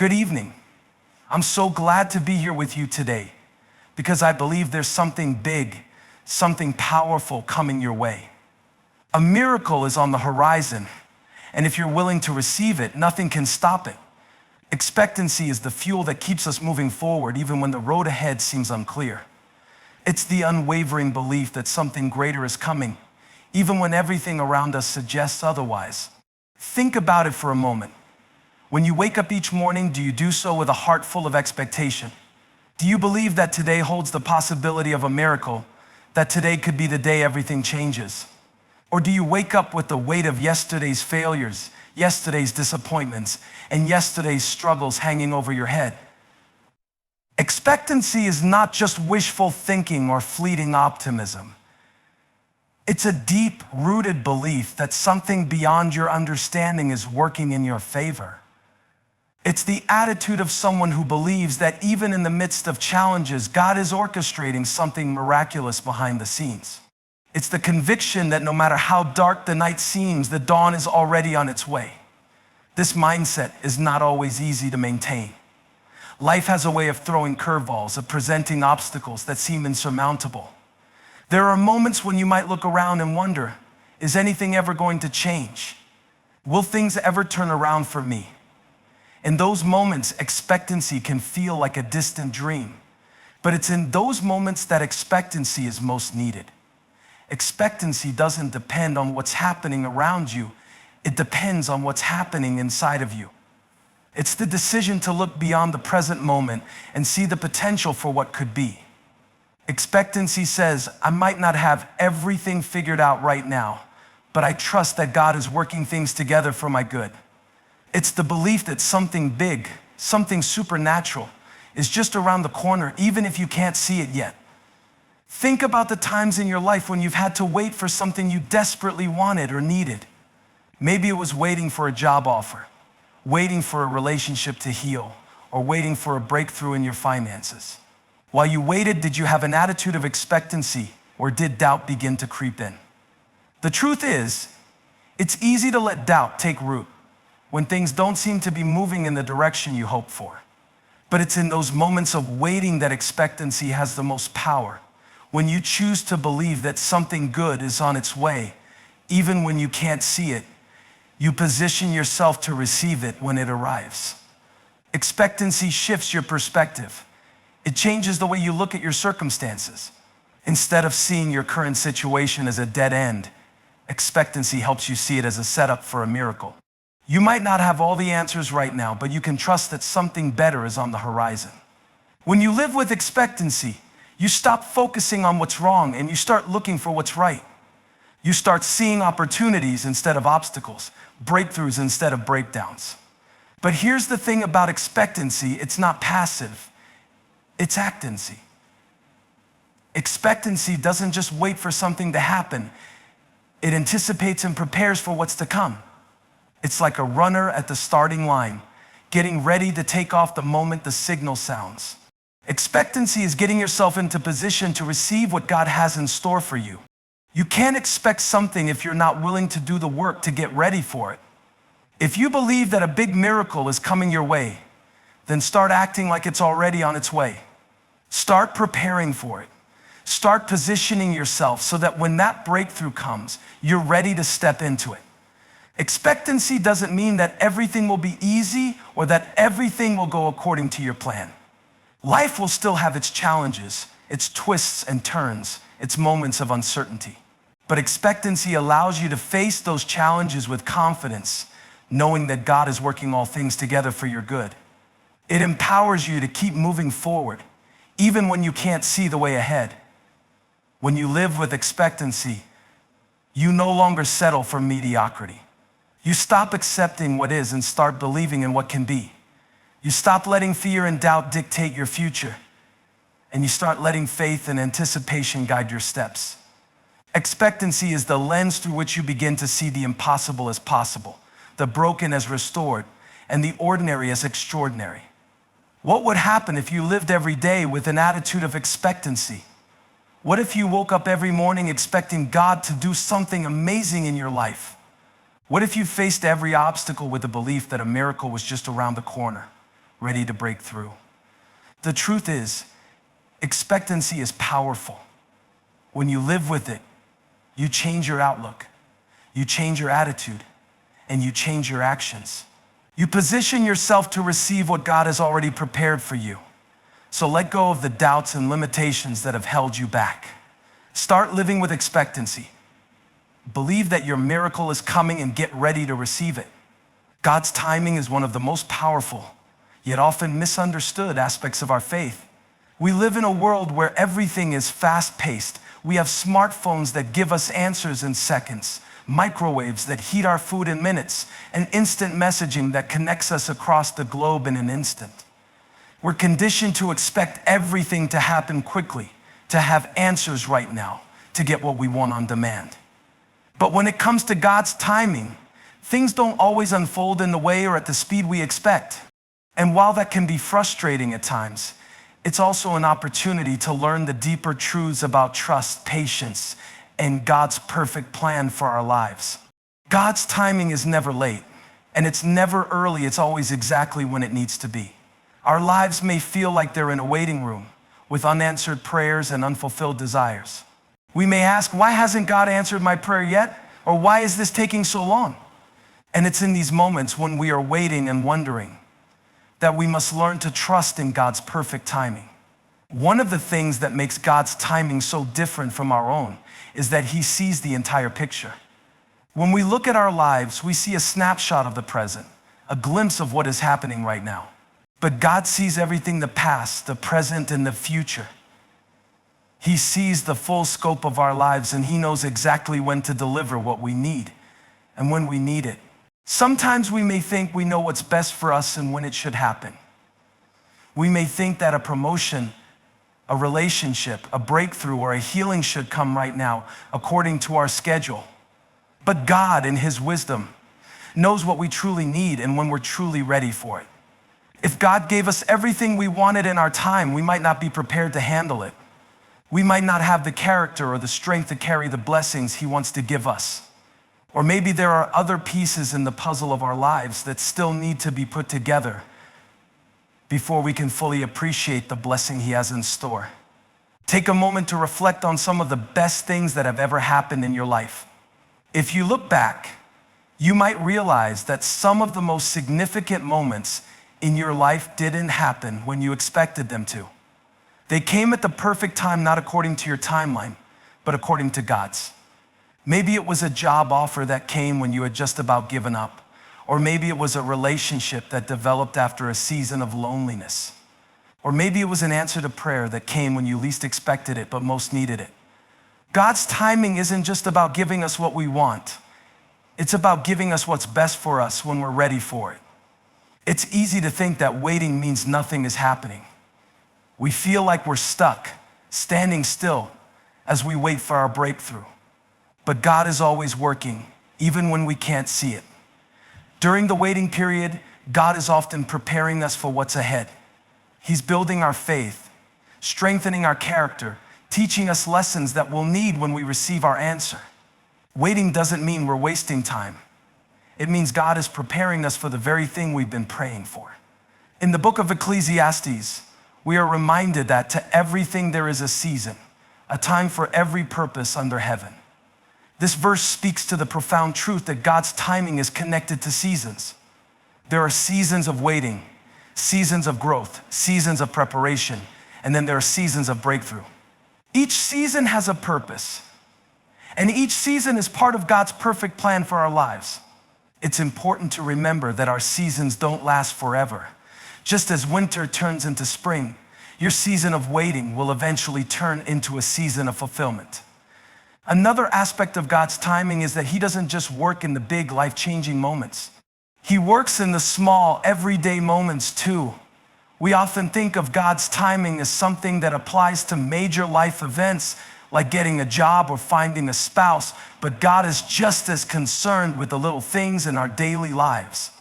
Good evening. I'm so glad to be here with you today because I believe there's something big, something powerful coming your way. A miracle is on the horizon, and if you're willing to receive it, nothing can stop it. Expectancy is the fuel that keeps us moving forward even when the road ahead seems unclear. It's the unwavering belief that something greater is coming, even when everything around us suggests otherwise. Think about it for a moment. When you wake up each morning, do you do so with a heart full of expectation? Do you believe that today holds the possibility of a miracle, that today could be the day everything changes? Or do you wake up with the weight of yesterday's failures, yesterday's disappointments, and yesterday's struggles hanging over your head? Expectancy is not just wishful thinking or fleeting optimism. It's a deep-rooted belief that something beyond your understanding is working in your favor. It's the attitude of someone who believes that even in the midst of challenges, God is orchestrating something miraculous behind the scenes. It's the conviction that no matter how dark the night seems, the dawn is already on its way. This mindset is not always easy to maintain. Life has a way of throwing curveballs, of presenting obstacles that seem insurmountable. There are moments when you might look around and wonder, is anything ever going to change? Will things ever turn around for me? In those moments, expectancy can feel like a distant dream, but it's in those moments that expectancy is most needed. Expectancy doesn't depend on what's happening around you. It depends on what's happening inside of you. It's the decision to look beyond the present moment and see the potential for what could be. Expectancy says, I might not have everything figured out right now, but I trust that God is working things together for my good. It's the belief that something big, something supernatural, is just around the corner, even if you can't see it yet. Think about the times in your life when you've had to wait for something you desperately wanted or needed. Maybe it was waiting for a job offer, waiting for a relationship to heal, or waiting for a breakthrough in your finances. While you waited, did you have an attitude of expectancy, or did doubt begin to creep in? The truth is, it's easy to let doubt take root when things don't seem to be moving in the direction you hope for. But it's in those moments of waiting that expectancy has the most power. When you choose to believe that something good is on its way, even when you can't see it, you position yourself to receive it when it arrives. Expectancy shifts your perspective. It changes the way you look at your circumstances. Instead of seeing your current situation as a dead end, expectancy helps you see it as a setup for a miracle. You might not have all the answers right now, but you can trust that something better is on the horizon. When you live with expectancy, you stop focusing on what's wrong and you start looking for what's right. You start seeing opportunities instead of obstacles, breakthroughs instead of breakdowns. But here's the thing about expectancy, it's not passive, it's actancy. Expectancy doesn't just wait for something to happen. It anticipates and prepares for what's to come. It's like a runner at the starting line, getting ready to take off the moment the signal sounds. Expectancy is getting yourself into position to receive what God has in store for you. You can't expect something if you're not willing to do the work to get ready for it. If you believe that a big miracle is coming your way, then start acting like it's already on its way. Start preparing for it. Start positioning yourself so that when that breakthrough comes, you're ready to step into it. Expectancy doesn't mean that everything will be easy or that everything will go according to your plan. Life will still have its challenges, its twists and turns, its moments of uncertainty. But expectancy allows you to face those challenges with confidence, knowing that God is working all things together for your good. It empowers you to keep moving forward, even when you can't see the way ahead. When you live with expectancy, you no longer settle for mediocrity. You stop accepting what is and start believing in what can be. You stop letting fear and doubt dictate your future, and you start letting faith and anticipation guide your steps. Expectancy is the lens through which you begin to see the impossible as possible, the broken as restored, and the ordinary as extraordinary. What would happen if you lived every day with an attitude of expectancy? What if you woke up every morning expecting God to do something amazing in your life? What if you faced every obstacle with the belief that a miracle was just around the corner? ready to break through. The truth is, expectancy is powerful. When you live with it, you change your outlook, you change your attitude, and you change your actions. You position yourself to receive what God has already prepared for you. So let go of the doubts and limitations that have held you back. Start living with expectancy. Believe that your miracle is coming and get ready to receive it. God's timing is one of the most powerful, yet often misunderstood aspects of our faith. We live in a world where everything is fast-paced. We have smartphones that give us answers in seconds, microwaves that heat our food in minutes, and instant messaging that connects us across the globe in an instant. We're conditioned to expect everything to happen quickly, to have answers right now, to get what we want on demand. But when it comes to God's timing, things don't always unfold in the way or at the speed we expect. And while that can be frustrating at times, it's also an opportunity to learn the deeper truths about trust, patience, and God's perfect plan for our lives. God's timing is never late, and it's never early. It's always exactly when it needs to be. Our lives may feel like they're in a waiting room with unanswered prayers and unfulfilled desires. We may ask, why hasn't God answered my prayer yet? Or why is this taking so long? And it's in these moments when we are waiting and wondering that we must learn to trust in God's perfect timing. One of the things that makes God's timing so different from our own is that He sees the entire picture. When we look at our lives, we see a snapshot of the present, a glimpse of what is happening right now. But God sees everything, the past, the present, and the future. He sees the full scope of our lives, and He knows exactly when to deliver what we need and when we need it. Sometimes we may think we know what's best for us and when it should happen. We may think that a promotion, a relationship, a breakthrough, or a healing should come right now according to our schedule. But God, in His wisdom, knows what we truly need and when we're truly ready for it. If God gave us everything we wanted in our time, we might not be prepared to handle it. We might not have the character or the strength to carry the blessings He wants to give us. Or maybe there are other pieces in the puzzle of our lives that still need to be put together before we can fully appreciate the blessing He has in store. Take a moment to reflect on some of the best things that have ever happened in your life. If you look back, you might realize that some of the most significant moments in your life didn't happen when you expected them to. They came at the perfect time, not according to your timeline, but according to God's. Maybe it was a job offer that came when you had just about given up. Or maybe it was a relationship that developed after a season of loneliness. Or maybe it was an answer to prayer that came when you least expected it, but most needed it. God's timing isn't just about giving us what we want. It's about giving us what's best for us when we're ready for it. It's easy to think that waiting means nothing is happening. We feel like we're stuck, standing still as we wait for our breakthrough. But God is always working, even when we can't see it. During the waiting period, God is often preparing us for what's ahead. He's building our faith, strengthening our character, teaching us lessons that we'll need when we receive our answer. Waiting doesn't mean we're wasting time. It means God is preparing us for the very thing we've been praying for. In the book of Ecclesiastes, we are reminded that to everything there is a season, a time for every purpose under heaven. This verse speaks to the profound truth that God's timing is connected to seasons. There are seasons of waiting, seasons of growth, seasons of preparation, and then there are seasons of breakthrough. Each season has a purpose, and each season is part of God's perfect plan for our lives. It's important to remember that our seasons don't last forever. Just as winter turns into spring, your season of waiting will eventually turn into a season of fulfillment. Another aspect of God's timing is that He doesn't just work in the big, life-changing moments. He works in the small, everyday moments too. We often think of God's timing as something that applies to major life events like getting a job or finding a spouse, but God is just as concerned with the little things in our daily lives.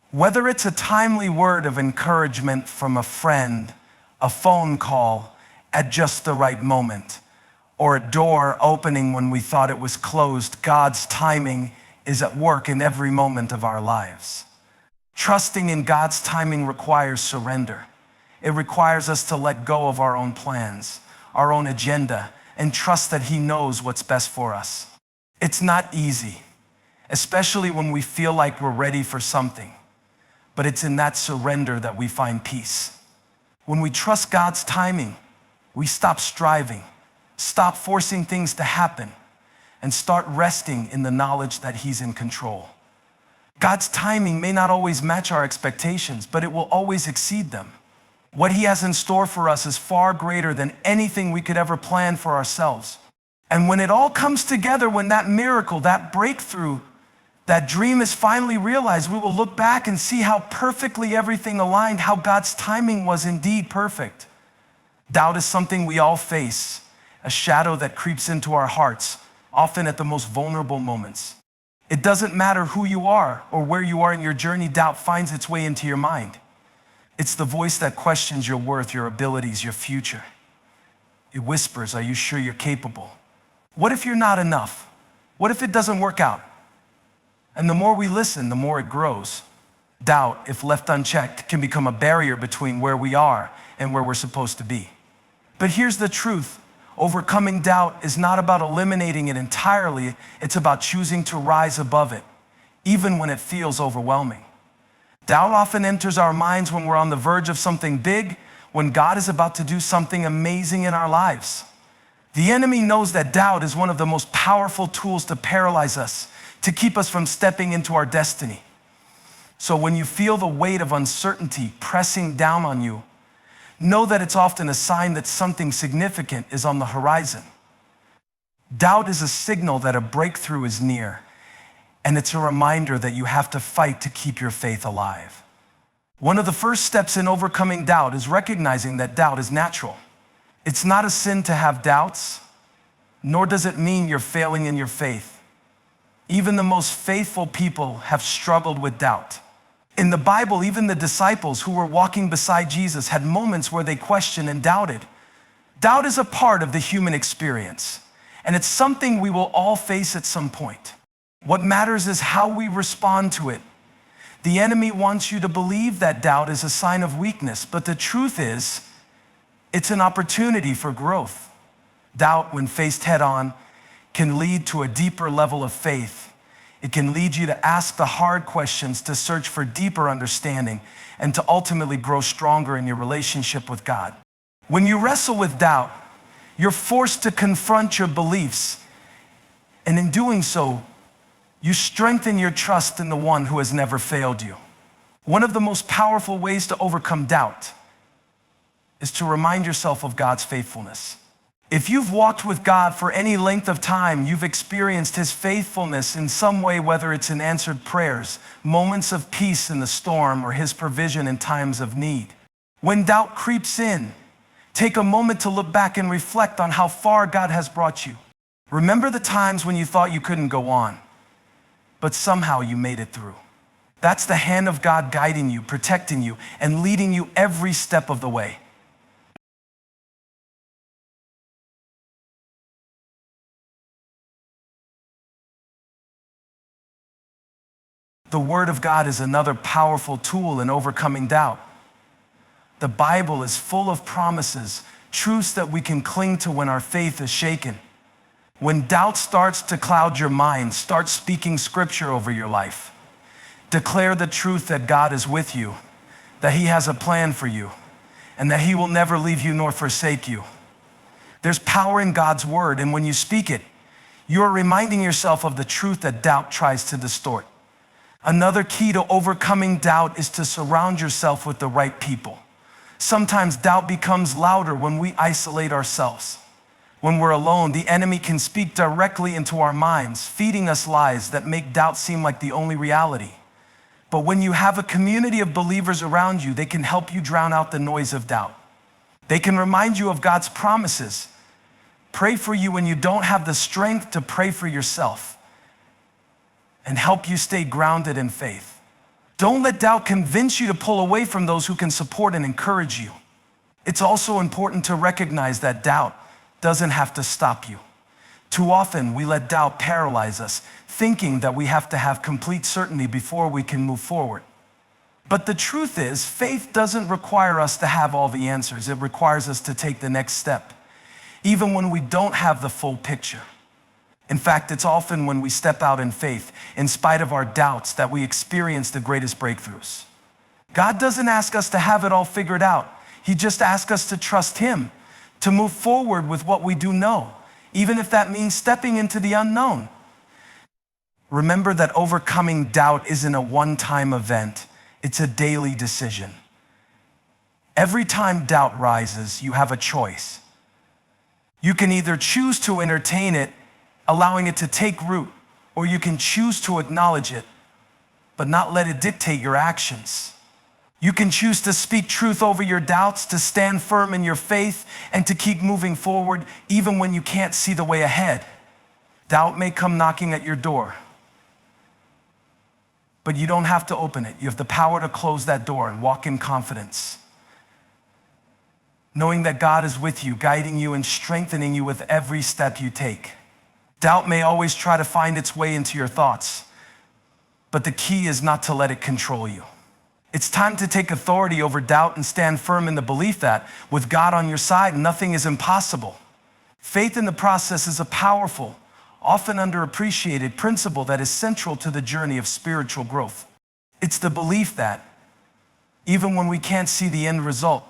Whether it's a timely word of encouragement from a friend, a phone call at just the right moment, or a door opening when we thought it was closed, God's timing is at work in every moment of our lives. Trusting in God's timing requires surrender. It requires us to let go of our own plans, our own agenda, and trust that He knows what's best for us. It's not easy, especially when we feel like we're ready for something, but it's in that surrender that we find peace. When we trust God's timing, we stop striving, stop forcing things to happen, and start resting in the knowledge that He's in control. God's timing may not always match our expectations, but it will always exceed them. What He has in store for us is far greater than anything we could ever plan for ourselves. And when it all comes together, when that miracle, that breakthrough, that dream is finally realized, we will look back and see how perfectly everything aligned, how God's timing was indeed perfect. Doubt is something we all face, a shadow that creeps into our hearts, often at the most vulnerable moments. It doesn't matter who you are or where you are in your journey, doubt finds its way into your mind. It's the voice that questions your worth, your abilities, your future. It whispers, are you sure you're capable? What if you're not enough? What if it doesn't work out? And the more we listen, the more it grows. Doubt, if left unchecked, can become a barrier between where we are and where we're supposed to be. But here's the truth. Overcoming doubt is not about eliminating it entirely. It's about choosing to rise above it, even when it feels overwhelming. Doubt often enters our minds when we're on the verge of something big, when God is about to do something amazing in our lives. The enemy knows that doubt is one of the most powerful tools to paralyze us, to keep us from stepping into our destiny. So when you feel the weight of uncertainty pressing down on you, know that it's often a sign that something significant is on the horizon. Doubt is a signal that a breakthrough is near, and it's a reminder that you have to fight to keep your faith alive. One of the first steps in overcoming doubt is recognizing that doubt is natural. It's not a sin to have doubts, nor does it mean you're failing in your faith. Even the most faithful people have struggled with doubt. In the Bible, even the disciples who were walking beside Jesus had moments where they questioned and doubted. Doubt is a part of the human experience, and it's something we will all face at some point. What matters is how we respond to it. The enemy wants you to believe that doubt is a sign of weakness, but the truth is, it's an opportunity for growth. Doubt, when faced head-on, can lead to a deeper level of faith. It can lead you to ask the hard questions, to search for deeper understanding, and to ultimately grow stronger in your relationship with God. When you wrestle with doubt, you're forced to confront your beliefs, and in doing so, you strengthen your trust in the one who has never failed you. One of the most powerful ways to overcome doubt is to remind yourself of God's faithfulness. If you've walked with God for any length of time, you've experienced His faithfulness in some way, whether it's in answered prayers, moments of peace in the storm, or His provision in times of need. When doubt creeps in, take a moment to look back and reflect on how far God has brought you. Remember the times when you thought you couldn't go on, but somehow you made it through. That's the hand of God guiding you, protecting you, and leading you every step of the way. The Word of God is another powerful tool in overcoming doubt. The Bible is full of promises, truths that we can cling to when our faith is shaken. When doubt starts to cloud your mind, start speaking scripture over your life. Declare the truth that God is with you, that He has a plan for you, and that He will never leave you nor forsake you. There's power in God's Word, and when you speak it, you are reminding yourself of the truth that doubt tries to distort. Another key to overcoming doubt is to surround yourself with the right people. Sometimes doubt becomes louder when we isolate ourselves. When we're alone, the enemy can speak directly into our minds, feeding us lies that make doubt seem like the only reality. But when you have a community of believers around you, they can help you drown out the noise of doubt. They can remind you of God's promises, pray for you when you don't have the strength to pray for yourself, and help you stay grounded in faith. Don't let doubt convince you to pull away from those who can support and encourage you. It's also important to recognize that doubt doesn't have to stop you. Too often, we let doubt paralyze us, thinking that we have to have complete certainty before we can move forward. But the truth is, faith doesn't require us to have all the answers. It requires us to take the next step, even when we don't have the full picture. In fact, it's often when we step out in faith, in spite of our doubts, that we experience the greatest breakthroughs. God doesn't ask us to have it all figured out. He just asks us to trust Him, to move forward with what we do know, even if that means stepping into the unknown. Remember that overcoming doubt isn't a one-time event. It's a daily decision. Every time doubt rises, you have a choice. You can either choose to entertain it, allowing it to take root, or you can choose to acknowledge it, but not let it dictate your actions. You can choose to speak truth over your doubts, to stand firm in your faith, and to keep moving forward even when you can't see the way ahead. Doubt may come knocking at your door, but you don't have to open it. You have the power to close that door and walk in confidence, knowing that God is with you, guiding you and strengthening you with every step you take. Doubt may always try to find its way into your thoughts, but the key is not to let it control you. It's time to take authority over doubt and stand firm in the belief that with God on your side, nothing is impossible. Faith in the process is a powerful, often underappreciated principle that is central to the journey of spiritual growth. It's the belief that even when we can't see the end result,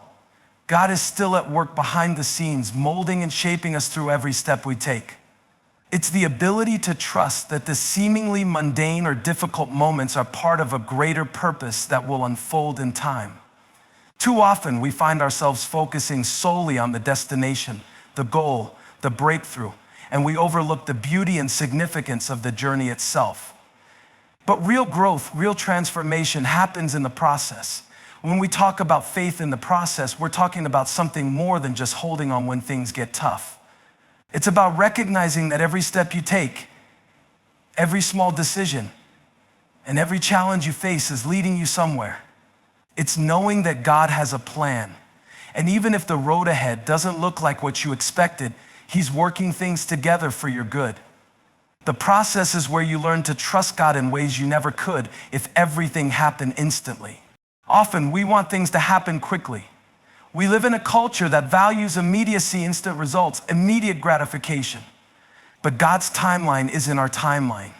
God is still at work behind the scenes, molding and shaping us through every step we take. It's the ability to trust that the seemingly mundane or difficult moments are part of a greater purpose that will unfold in time. Too often, we find ourselves focusing solely on the destination, the goal, the breakthrough, and we overlook the beauty and significance of the journey itself. But real growth, real transformation happens in the process. When we talk about faith in the process, we're talking about something more than just holding on when things get tough. It's about recognizing that every step you take, every small decision, and every challenge you face is leading you somewhere. It's knowing that God has a plan. And even if the road ahead doesn't look like what you expected, He's working things together for your good. The process is where you learn to trust God in ways you never could if everything happened instantly. Often, we want things to happen quickly. We live in a culture that values immediacy, instant results, immediate gratification. But God's timeline isn't our timeline.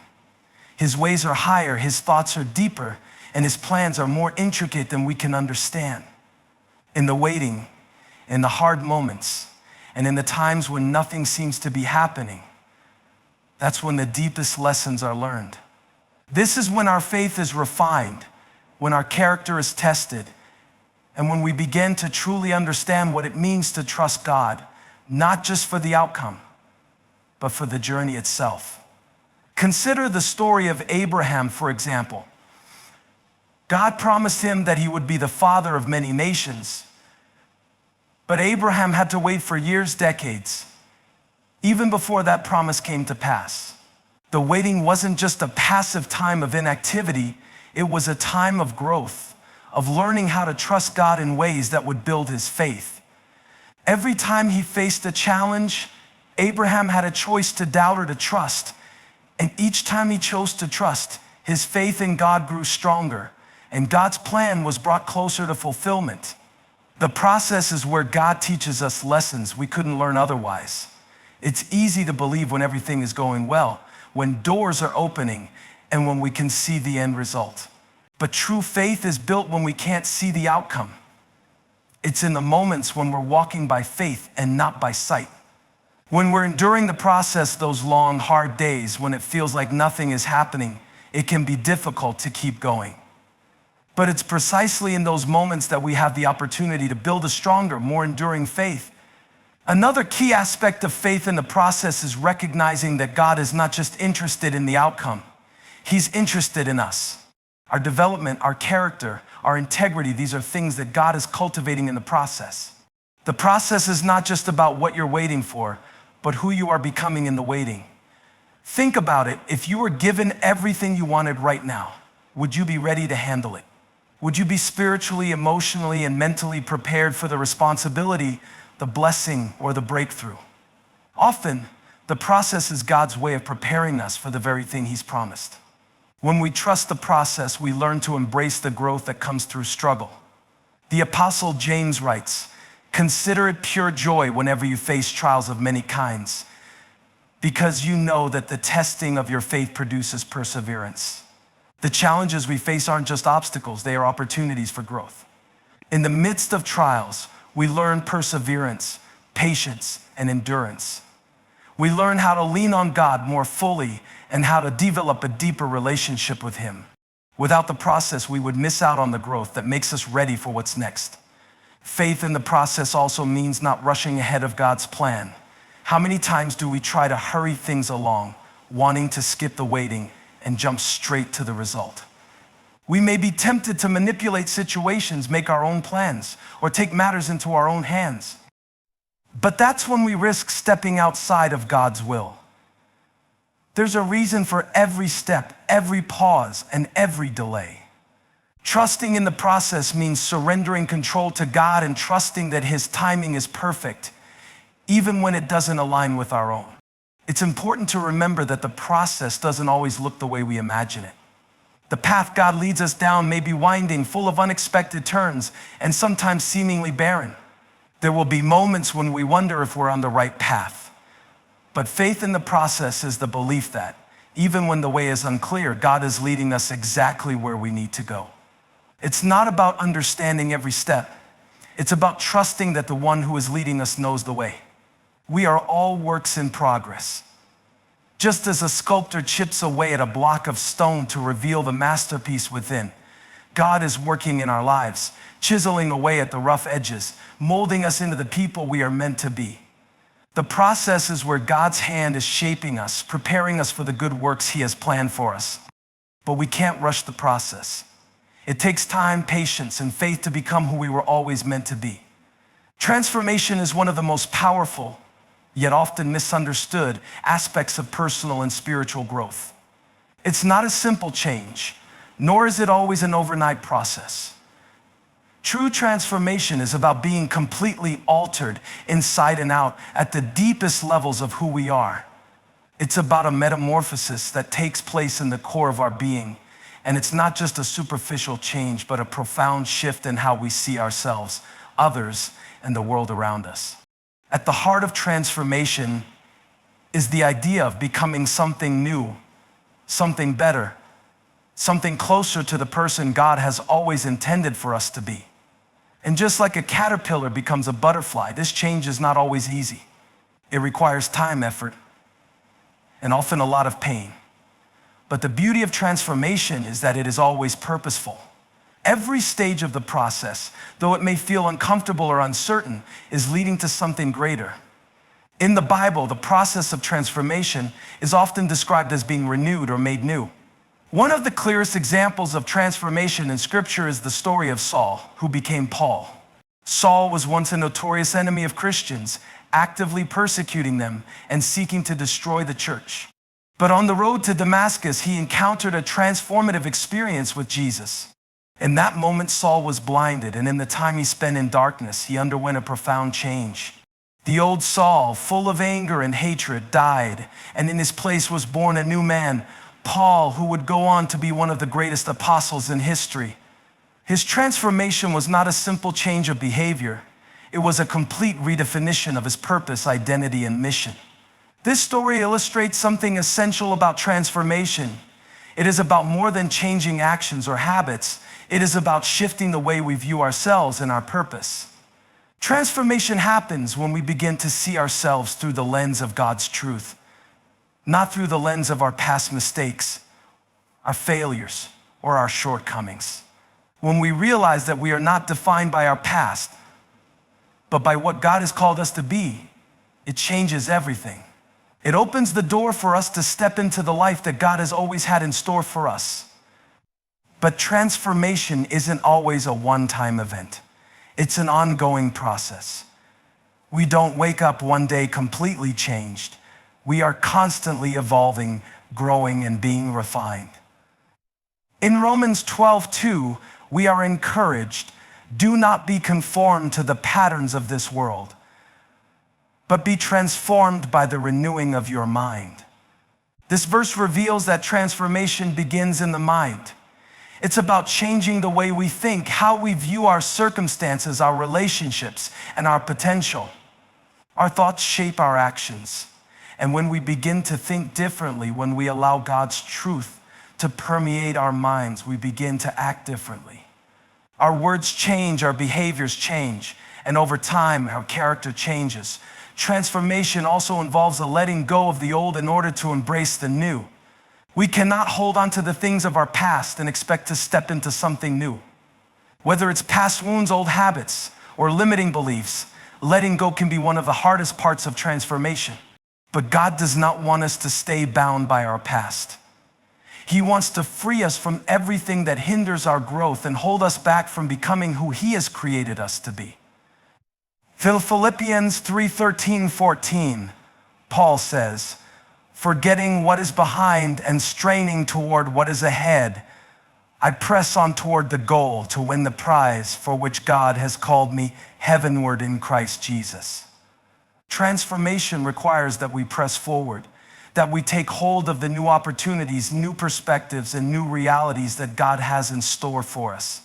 His ways are higher, His thoughts are deeper, and His plans are more intricate than we can understand. In the waiting, in the hard moments, and in the times when nothing seems to be happening, that's when the deepest lessons are learned. This is when our faith is refined, when our character is tested, and when we begin to truly understand what it means to trust God, not just for the outcome, but for the journey itself. Consider the story of Abraham, for example. God promised him that he would be the father of many nations, but Abraham had to wait for years, decades, even before that promise came to pass. The waiting wasn't just a passive time of inactivity, it was a time of growth, of learning how to trust God in ways that would build his faith. Every time he faced a challenge, Abraham had a choice to doubt or to trust. And each time he chose to trust, his faith in God grew stronger, and God's plan was brought closer to fulfillment. The process is where God teaches us lessons we couldn't learn otherwise. It's easy to believe when everything is going well, when doors are opening, and when we can see the end result. But true faith is built when we can't see the outcome. It's in the moments when we're walking by faith and not by sight. When we're enduring the process, those long, hard days, when it feels like nothing is happening, it can be difficult to keep going. But it's precisely in those moments that we have the opportunity to build a stronger, more enduring faith. Another key aspect of faith in the process is recognizing that God is not just interested in the outcome. He's interested in us. Our development, our character, our integrity, these are things that God is cultivating in the process. The process is not just about what you're waiting for, but who you are becoming in the waiting. Think about it. If you were given everything you wanted right now, would you be ready to handle it? Would you be spiritually, emotionally, and mentally prepared for the responsibility, the blessing, or the breakthrough? Often, the process is God's way of preparing us for the very thing He's promised. When we trust the process, we learn to embrace the growth that comes through struggle. The Apostle James writes, "Consider it pure joy whenever you face trials of many kinds, because you know that the testing of your faith produces perseverance." The challenges we face aren't just obstacles, they are opportunities for growth. In the midst of trials, we learn perseverance, patience, and endurance. We learn how to lean on God more fully and how to develop a deeper relationship with Him. Without the process, we would miss out on the growth that makes us ready for what's next. Faith in the process also means not rushing ahead of God's plan. How many times do we try to hurry things along, wanting to skip the waiting and jump straight to the result? We may be tempted to manipulate situations, make our own plans, or take matters into our own hands. But that's when we risk stepping outside of God's will. There's a reason for every step, every pause, and every delay. Trusting in the process means surrendering control to God and trusting that His timing is perfect, even when it doesn't align with our own. It's important to remember that the process doesn't always look the way we imagine it. The path God leads us down may be winding, full of unexpected turns, and sometimes seemingly barren. There will be moments when we wonder if we're on the right path. But faith in the process is the belief that, even when the way is unclear, God is leading us exactly where we need to go. It's not about understanding every step. It's about trusting that the one who is leading us knows the way. We are all works in progress. Just as a sculptor chips away at a block of stone to reveal the masterpiece within, God is working in our lives, chiseling away at the rough edges, molding us into the people we are meant to be. The process is where God's hand is shaping us, preparing us for the good works He has planned for us. But we can't rush the process. It takes time, patience, and faith to become who we were always meant to be. Transformation is one of the most powerful, yet often misunderstood, aspects of personal and spiritual growth. It's not a simple change, nor is it always an overnight process. True transformation is about being completely altered inside and out at the deepest levels of who we are. It's about a metamorphosis that takes place in the core of our being. And it's not just a superficial change, but a profound shift in how we see ourselves, others, and the world around us. At the heart of transformation is the idea of becoming something new, something better, something closer to the person God has always intended for us to be. And just like a caterpillar becomes a butterfly, this change is not always easy. It requires time, effort, and often a lot of pain. But the beauty of transformation is that it is always purposeful. Every stage of the process, though it may feel uncomfortable or uncertain, is leading to something greater. In the Bible, the process of transformation is often described as being renewed or made new. One of the clearest examples of transformation in Scripture is the story of Saul, who became Paul. Saul was once a notorious enemy of Christians, actively persecuting them and seeking to destroy the church. But on the road to Damascus, he encountered a transformative experience with Jesus. In that moment, Saul was blinded, and in the time he spent in darkness, he underwent a profound change. The old Saul, full of anger and hatred, died, and in his place was born a new man, Paul, who would go on to be one of the greatest apostles in history. His transformation was not a simple change of behavior. It was a complete redefinition of his purpose, identity, and mission. This story illustrates something essential about transformation. It is about more than changing actions or habits. It is about shifting the way we view ourselves and our purpose. Transformation happens when we begin to see ourselves through the lens of God's truth, not through the lens of our past mistakes, our failures, or our shortcomings. When we realize that we are not defined by our past, but by what God has called us to be, it changes everything. It opens the door for us to step into the life that God has always had in store for us. But transformation isn't always a one-time event. It's an ongoing process. We don't wake up one day completely changed. We are constantly evolving, growing, and being refined. In Romans 12:2, we are encouraged, do not be conformed to the patterns of this world, but be transformed by the renewing of your mind. This verse reveals that transformation begins in the mind. It's about changing the way we think, how we view our circumstances, our relationships, and our potential. Our thoughts shape our actions. And when we begin to think differently, when we allow God's truth to permeate our minds, we begin to act differently. Our words change, our behaviors change, and over time, our character changes. Transformation also involves a letting go of the old in order to embrace the new. We cannot hold on to the things of our past and expect to step into something new. Whether it's past wounds, old habits, or limiting beliefs, letting go can be one of the hardest parts of transformation. But God does not want us to stay bound by our past. He wants to free us from everything that hinders our growth and hold us back from becoming who He has created us to be. Philippians 3:13-14, Paul says, "Forgetting what is behind and straining toward what is ahead, I press on toward the goal to win the prize for which God has called me heavenward in Christ Jesus." Transformation requires that we press forward, that we take hold of the new opportunities, new perspectives, and new realities that God has in store for us.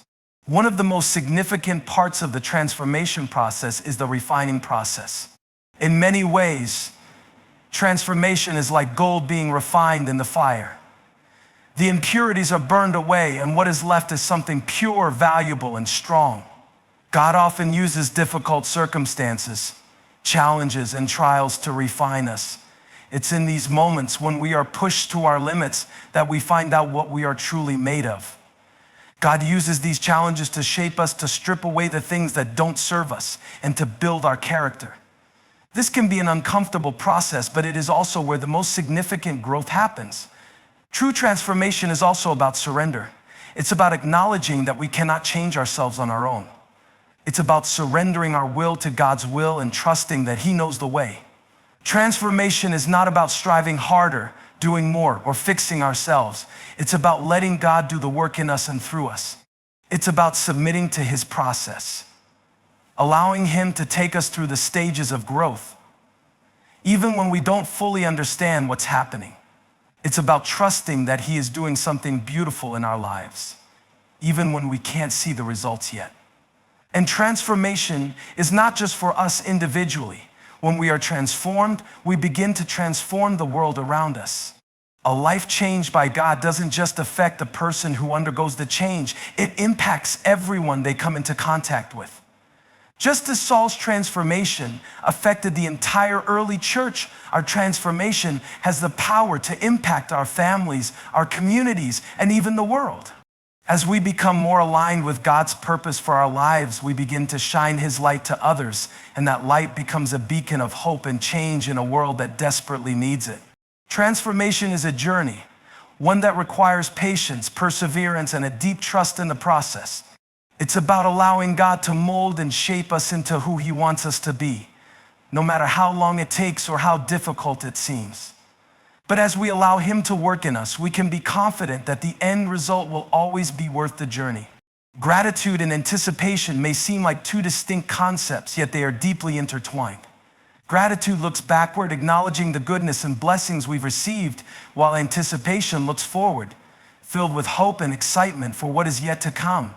One of the most significant parts of the transformation process is the refining process. In many ways, transformation is like gold being refined in the fire. The impurities are burned away, and what is left is something pure, valuable, and strong. God often uses difficult circumstances, challenges, and trials to refine us. It's in these moments when we are pushed to our limits that we find out what we are truly made of. God uses these challenges to shape us, to strip away the things that don't serve us, and to build our character. This can be an uncomfortable process, but it is also where the most significant growth happens. True transformation is also about surrender. It's about acknowledging that we cannot change ourselves on our own. It's about surrendering our will to God's will and trusting that He knows the way. Transformation is not about striving harder, doing more, or fixing ourselves. It's about letting God do the work in us and through us. It's about submitting to His process, allowing Him to take us through the stages of growth, even when we don't fully understand what's happening. It's about trusting that He is doing something beautiful in our lives, even when we can't see the results yet. And transformation is not just for us individually. When we are transformed, we begin to transform the world around us. A life changed by God doesn't just affect the person who undergoes the change, it impacts everyone they come into contact with. Just as Saul's transformation affected the entire early church, our transformation has the power to impact our families, our communities, and even the world. As we become more aligned with God's purpose for our lives, we begin to shine His light to others, and that light becomes a beacon of hope and change in a world that desperately needs it. Transformation is a journey, one that requires patience, perseverance, and a deep trust in the process. It's about allowing God to mold and shape us into who He wants us to be, no matter how long it takes or how difficult it seems. But as we allow Him to work in us, we can be confident that the end result will always be worth the journey. Gratitude and anticipation may seem like two distinct concepts, yet they are deeply intertwined. Gratitude looks backward, acknowledging the goodness and blessings we've received, while anticipation looks forward, filled with hope and excitement for what is yet to come.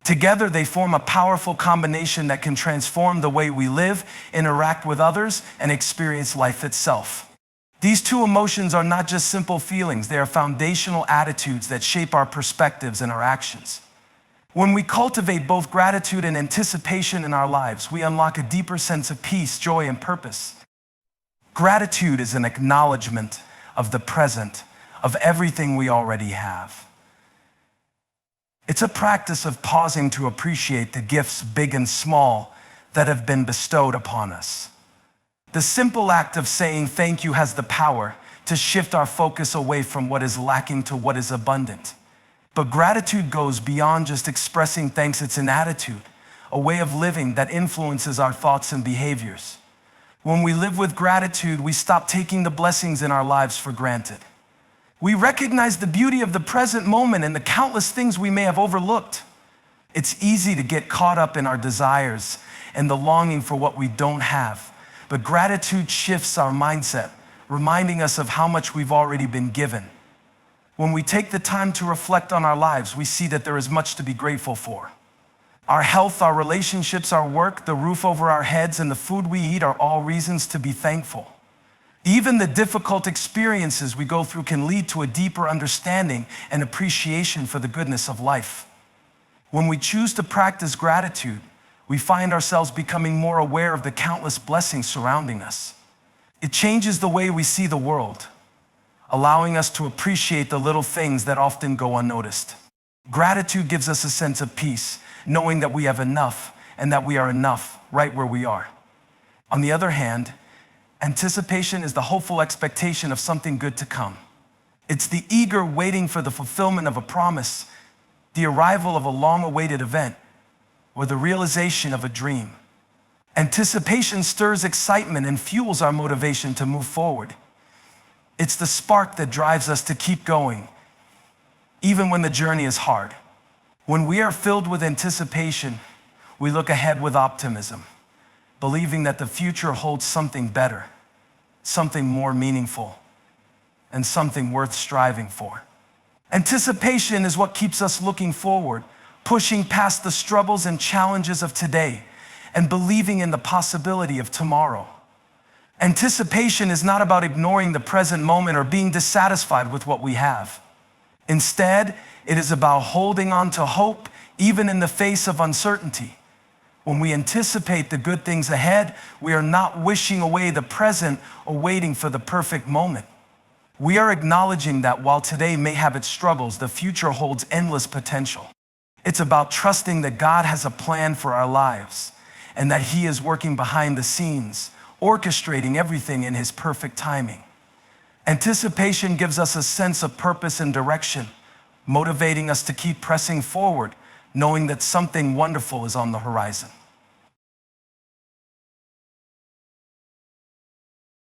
Together, they form a powerful combination that can transform the way we live, interact with others, and experience life itself. These two emotions are not just simple feelings, they are foundational attitudes that shape our perspectives and our actions. When we cultivate both gratitude and anticipation in our lives, we unlock a deeper sense of peace, joy, and purpose. Gratitude is an acknowledgement of the present, of everything we already have. It's a practice of pausing to appreciate the gifts, big and small, that have been bestowed upon us. The simple act of saying thank you has the power to shift our focus away from what is lacking to what is abundant. But gratitude goes beyond just expressing thanks. It's an attitude, a way of living that influences our thoughts and behaviors. When we live with gratitude, we stop taking the blessings in our lives for granted. We recognize the beauty of the present moment and the countless things we may have overlooked. It's easy to get caught up in our desires and the longing for what we don't have. But gratitude shifts our mindset reminding us of how much we've already been given. When we take the time to reflect on our lives, we see that there is much to be grateful for. Our health, our relationships, our work, the roof over our heads, and the food we eat are all reasons to be thankful. Even the difficult experiences we go through can lead to a deeper understanding and appreciation for the goodness of life. When we choose to practice gratitude, we find ourselves becoming more aware of the countless blessings surrounding us. It changes the way we see the world, allowing us to appreciate the little things that often go unnoticed. Gratitude gives us a sense of peace, knowing that we have enough and that we are enough right where we are. On the other hand, anticipation is the hopeful expectation of something good to come. It's the eager waiting for the fulfillment of a promise, the arrival of a long-awaited event, or the realization of a dream. Anticipation stirs excitement and fuels our motivation to move forward. It's the spark that drives us to keep going, even when the journey is hard. When we are filled with anticipation, we look ahead with optimism, believing that the future holds something better, something more meaningful, and something worth striving for. Anticipation is what keeps us looking forward, pushing past the struggles and challenges of today, and believing in the possibility of tomorrow. Anticipation is not about ignoring the present moment or being dissatisfied with what we have. Instead, it is about holding on to hope even in the face of uncertainty. When we anticipate the good things ahead, we are not wishing away the present or waiting for the perfect moment. We are acknowledging that while today may have its struggles, the future holds endless potential. It's about trusting that God has a plan for our lives and that He is working behind the scenes, orchestrating everything in His perfect timing. Anticipation gives us a sense of purpose and direction, motivating us to keep pressing forward, knowing that something wonderful is on the horizon.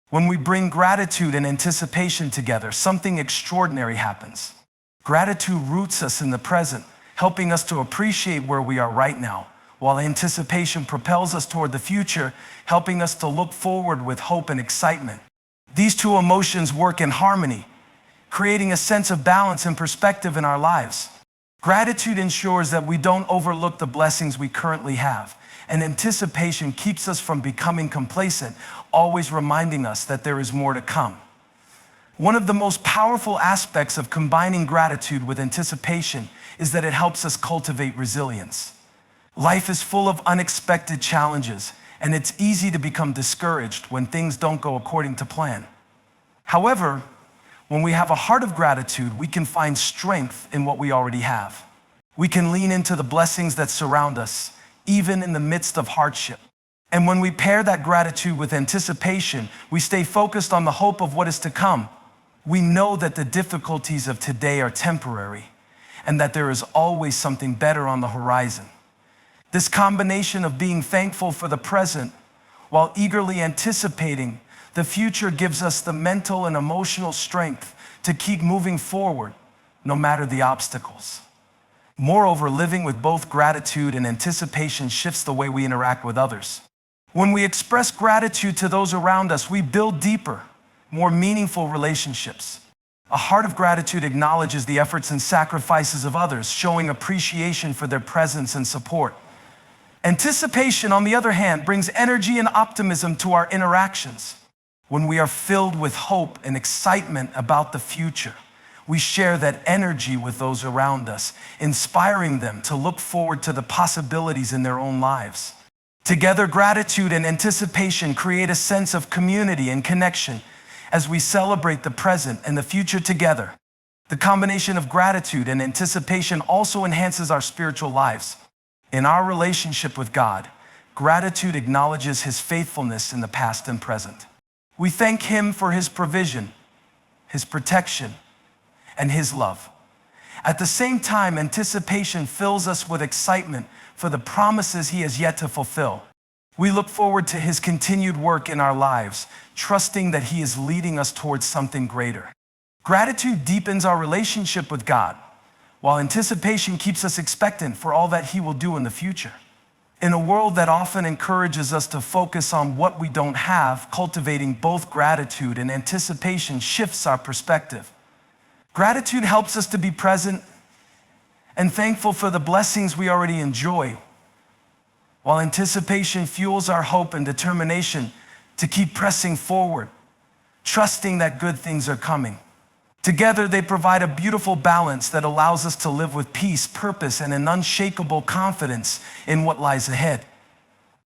When we bring gratitude and anticipation together, something extraordinary happens. Gratitude roots us in the present, helping us to appreciate where we are right now, while anticipation propels us toward the future, helping us to look forward with hope and excitement. These two emotions work in harmony, creating a sense of balance and perspective in our lives. Gratitude ensures that we don't overlook the blessings we currently have, and anticipation keeps us from becoming complacent, always reminding us that there is more to come. One of the most powerful aspects of combining gratitude with anticipation is that it helps us cultivate resilience. Life is full of unexpected challenges, and it's easy to become discouraged when things don't go according to plan. However, when we have a heart of gratitude, we can find strength in what we already have. We can lean into the blessings that surround us, even in the midst of hardship. And when we pair that gratitude with anticipation, we stay focused on the hope of what is to come. We know that the difficulties of today are temporary, and that there is always something better on the horizon. This combination of being thankful for the present while eagerly anticipating the future gives us the mental and emotional strength to keep moving forward, no matter the obstacles. Moreover, living with both gratitude and anticipation shifts the way we interact with others. When we express gratitude to those around us, we build deeper, more meaningful relationships. A heart of gratitude acknowledges the efforts and sacrifices of others, showing appreciation for their presence and support. Anticipation, on the other hand, brings energy and optimism to our interactions. When we are filled with hope and excitement about the future, we share that energy with those around us, inspiring them to look forward to the possibilities in their own lives. Together, gratitude and anticipation create a sense of community and connection as we celebrate the present and the future together. The combination of gratitude and anticipation also enhances our spiritual lives. In our relationship with God, gratitude acknowledges His faithfulness in the past and present. We thank Him for His provision, His protection, and His love. At the same time, anticipation fills us with excitement for the promises He has yet to fulfill. We look forward to His continued work in our lives, trusting that He is leading us towards something greater. Gratitude deepens our relationship with God, while anticipation keeps us expectant for all that He will do in the future. In a world that often encourages us to focus on what we don't have, cultivating both gratitude and anticipation shifts our perspective. Gratitude helps us to be present and thankful for the blessings we already enjoy, while anticipation fuels our hope and determination to keep pressing forward, trusting that good things are coming. Together, they provide a beautiful balance that allows us to live with peace, purpose, and an unshakable confidence in what lies ahead.